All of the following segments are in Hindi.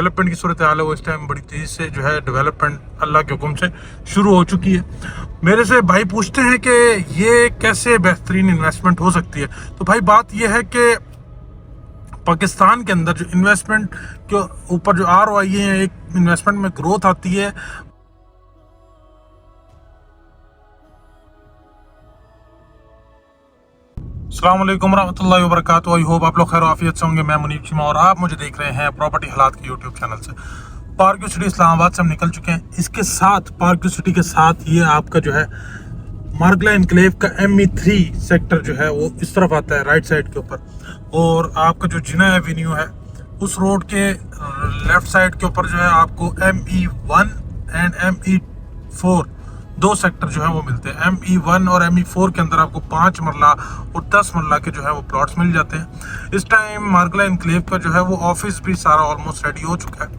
डेवलपमेंट की सूरत हाल है वो इस टाइम बड़ी तेज़ी से जो है डेवलपमेंट अल्लाह के हुक्म से शुरू हो चुकी है। मेरे से भाई पूछते हैं कि ये कैसे बेहतरीन इन्वेस्टमेंट हो सकती है। तो भाई बात ये है कि पाकिस्तान के अंदर जो इन्वेस्टमेंट के ऊपर जो ROI है, एक इन्वेस्टमेंट में ग्रोथ आती है। अस्सलाम वालेकुम रहमतुल्लाहि व बरकातुहू। आई होप आप लोग खैर आफियत से होंगे। मैं मुनीब चीमा और आप मुझे देख रहे हैं प्रॉपर्टी हालात के यूट्यूब चैनल से। पार्क सिटी इस्लामाबाद से हम निकल चुके हैं। इसके साथ पार्क सिटी के साथ ये आपका जो है मार्गला एनक्लेव का ME3 सेक्टर जो है वो इस तरफ आता है राइट साइड के ऊपर, और आपका जो जिना एवेन्यू है उस रोड के लेफ्ट साइड के ऊपर जो है आपको ME1 एंड ME4 दो सेक्टर जो है वो मिलते हैं। ME1 और ME4 के अंदर आपको 5 मरला और 10 मरला के जो है वो प्लॉट्स मिल जाते हैं। इस टाइम मार्गला एनक्लेव का जो है वो ऑफिस भी सारा ऑलमोस्ट रेडी हो चुका है।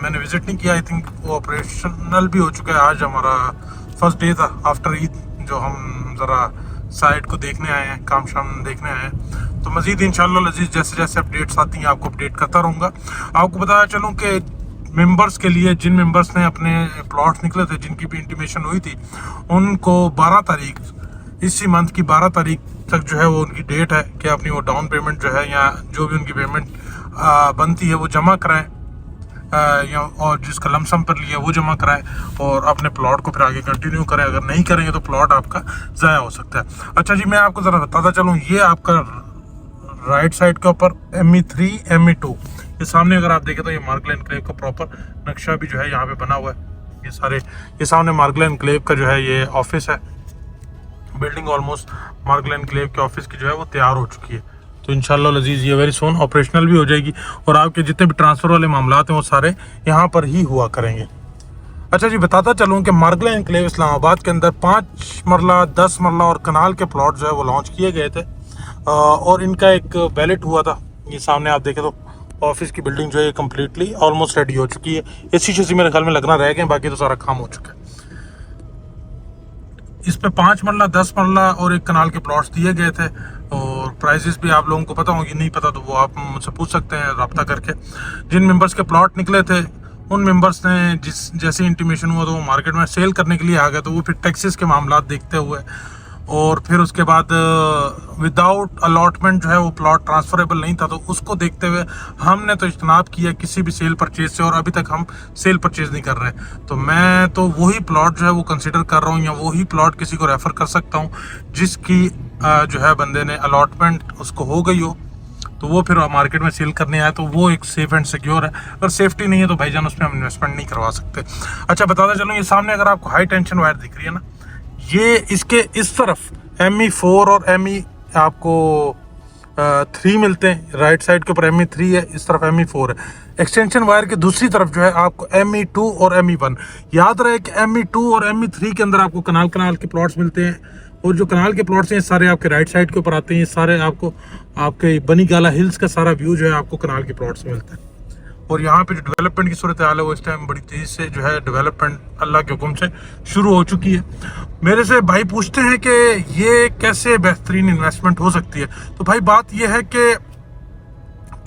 मैंने विजिट नहीं किया, आई थिंक वो ऑपरेशनल भी हो चुका है। आज हमारा फर्स्ट डे था आफ्टर ईद, जो हम ज़रा साइट को देखने आए हैं, काम शाम देखने आए हैं। तो मज़ीद इंशाअल्लाह अज़ीज़ जैसे जैसे अपडेट्स आती हैं आपको अपडेट करता रहूँगा। आपको बताया चलूँ कि मेंबर्स के लिए, जिन मेंबर्स ने अपने प्लॉट्स निकले थे, जिनकी भी इंटीमेशन हुई थी, उनको 12 तारीख इसी मंथ की 12 तारीख तक जो है वो उनकी डेट है कि अपनी वो डाउन पेमेंट जो है या जो भी उनकी पेमेंट बनती है वो जमा कराएं, या और जिसका लमसम पर लिया वो जमा कराएं और अपने प्लॉट को फिर आगे कंटिन्यू करें। अगर नहीं करेंगे तो प्लॉट आपका ज़ाया हो सकता है। अच्छा जी, मैं आपको ज़रा बताता चलूँ, ये आपका राइट साइड के ऊपर ME3 ME2 ये सामने अगर आप देखें तो ये मार्गला एनक्लेव का प्रॉपर नक्शा भी जो है यहाँ पे बना हुआ है। ये सामने मार्गला एनक्लेव का जो है ये ऑफिस है। बिल्डिंग ऑलमोस्ट मार्गला एनक्लेव के ऑफिस की जो है वो तैयार हो चुकी है। तो इंशाल्लाह अज़ीज़ ये वेरी सून ऑपरेशनल भी हो जाएगी और आपके जितने भी ट्रांसफ़र वाले मामलात हैं वो सारे यहाँ पर ही हुआ करेंगे। अच्छा जी, बताता चलूँ कि मार्गला एनक्लेव इस्लामाबाद के अंदर 5 मरला, 10 मरला और कनाल के प्लॉट जो है वो लॉन्च किए गए थे और इनका एक बैलेट हुआ था। ये सामने आप देखें तो ऑफिस की बिल्डिंग जो है कम्प्लीटली ऑलमोस्ट रेडी हो चुकी है। AC मेरे ख्याल में लगना रह गए, बाकी तो सारा काम हो चुका है। इस पे 5 मरला, 10 मरला और एक कनाल के प्लॉट्स दिए गए थे और प्राइसेस भी आप लोगों को पता होंगी, नहीं पता तो वो आप मुझसे पूछ सकते हैं रब्ता करके। जिन मेंबर्स के प्लॉट निकले थे उन मेंबर्स ने जैसे इंटीमेशन हुआ तो वो मार्केट में सेल करने के लिए आ गए। तो वो फिर टैक्सेस के मामला देखते हुए और फिर उसके बाद विदाउट अलॉटमेंट जो है वो प्लॉट ट्रांसफरेबल नहीं था, तो उसको देखते हुए हमने तो इज्तनाब किया किसी भी सेल परचेज से, और अभी तक हम सेल परचेज नहीं कर रहे। तो मैं तो वही प्लॉट जो है वो कंसिडर कर रहा हूँ या वही प्लॉट किसी को रेफ़र कर सकता हूँ जिसकी जो है बंदे ने अलॉटमेंट उसको हो गई हो, तो वो फिर मार्केट में सेल करने आए, तो वो एक सेफ एंड सिक्योर है। अगर सेफ्टी नहीं है तो भाईजान उसमें हम इन्वेस्टमेंट नहीं करवा सकते। अच्छा, बताता चलूँ, ये सामने अगर आपको हाई टेंशन वायर दिख रही है ना, ये इसके इस तरफ ME4 और ME आपको 3 मिलते हैं। राइट साइड के ऊपर ME3 है, इस तरफ ME4 है। एक्सटेंशन वायर के दूसरी तरफ जो है आपको ME2 और ME1। याद रहे कि ME2 और ME3 के अंदर आपको कनाल के प्लॉट्स मिलते हैं, और जो कनाल के प्लॉट्स हैं सारे आपके राइट साइड के ऊपर आते हैं। ये सारे आपको आपके बनी गाला हिल्स का सारा व्यू जो है आपको कनाल के प्लॉट्स में मिलता है। और यहाँ पे जो डेवलपमेंट की सूरत हाल है वो इस टाइम बड़ी तेज़ी से जो है डेवलपमेंट अल्लाह के हुक्म से शुरू हो चुकी है। मेरे से भाई पूछते हैं कि ये कैसे बेहतरीन इन्वेस्टमेंट हो सकती है। तो भाई बात ये है कि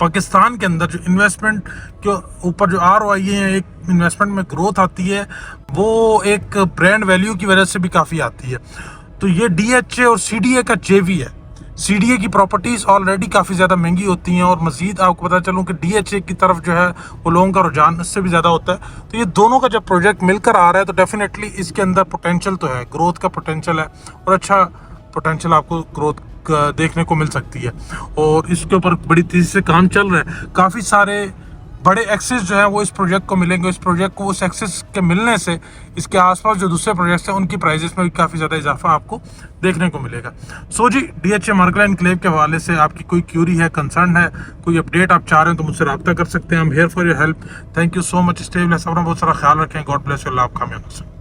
पाकिस्तान के अंदर जो इन्वेस्टमेंट के ऊपर जो ROI है, एक इन्वेस्टमेंट में ग्रोथ आती है, वो एक ब्रांड वैल्यू की वजह से भी काफ़ी आती है। तो ये DHA और CDA का JV है। CDA की प्रॉपर्टीज़ ऑलरेडी काफ़ी ज़्यादा महंगी होती हैं और मज़ीद आपको पता चलूँ कि DHA की तरफ जो है वो लोगों का रुझान उससे भी ज़्यादा होता है। तो ये दोनों का जब प्रोजेक्ट मिलकर आ रहा है तो डेफिनेटली इसके अंदर पोटेंशियल तो है, ग्रोथ का पोटेंशियल है और अच्छा पोटेंशियल आपको ग्रोथ देखने को मिल सकती है। और इसके ऊपर बड़ी तेज़ी से काम चल रहा है। काफ़ी सारे बड़े एक्सेस जो है वो इस प्रोजेक्ट को मिलेंगे। इस प्रोजेक्ट को उस एक्सेस के मिलने से इसके आसपास जो दूसरे प्रोजेक्ट्स हैं उनकी प्राइजेस में भी काफ़ी ज़्यादा इजाफा आपको देखने को मिलेगा। सो जी, DHA मार्गला एनक्लेव के हवाले से आपकी कोई क्यूरी है, कंसर्न है, कोई अपडेट आप चाह रहे हैं तो मुझसे रब्ता कर सकते हैं। हम here for your help. Thank you so much. Stay blessed, अपना बहुत सारा ख्याल रखें। God bless you. अल्लाह आप कामयाब हो।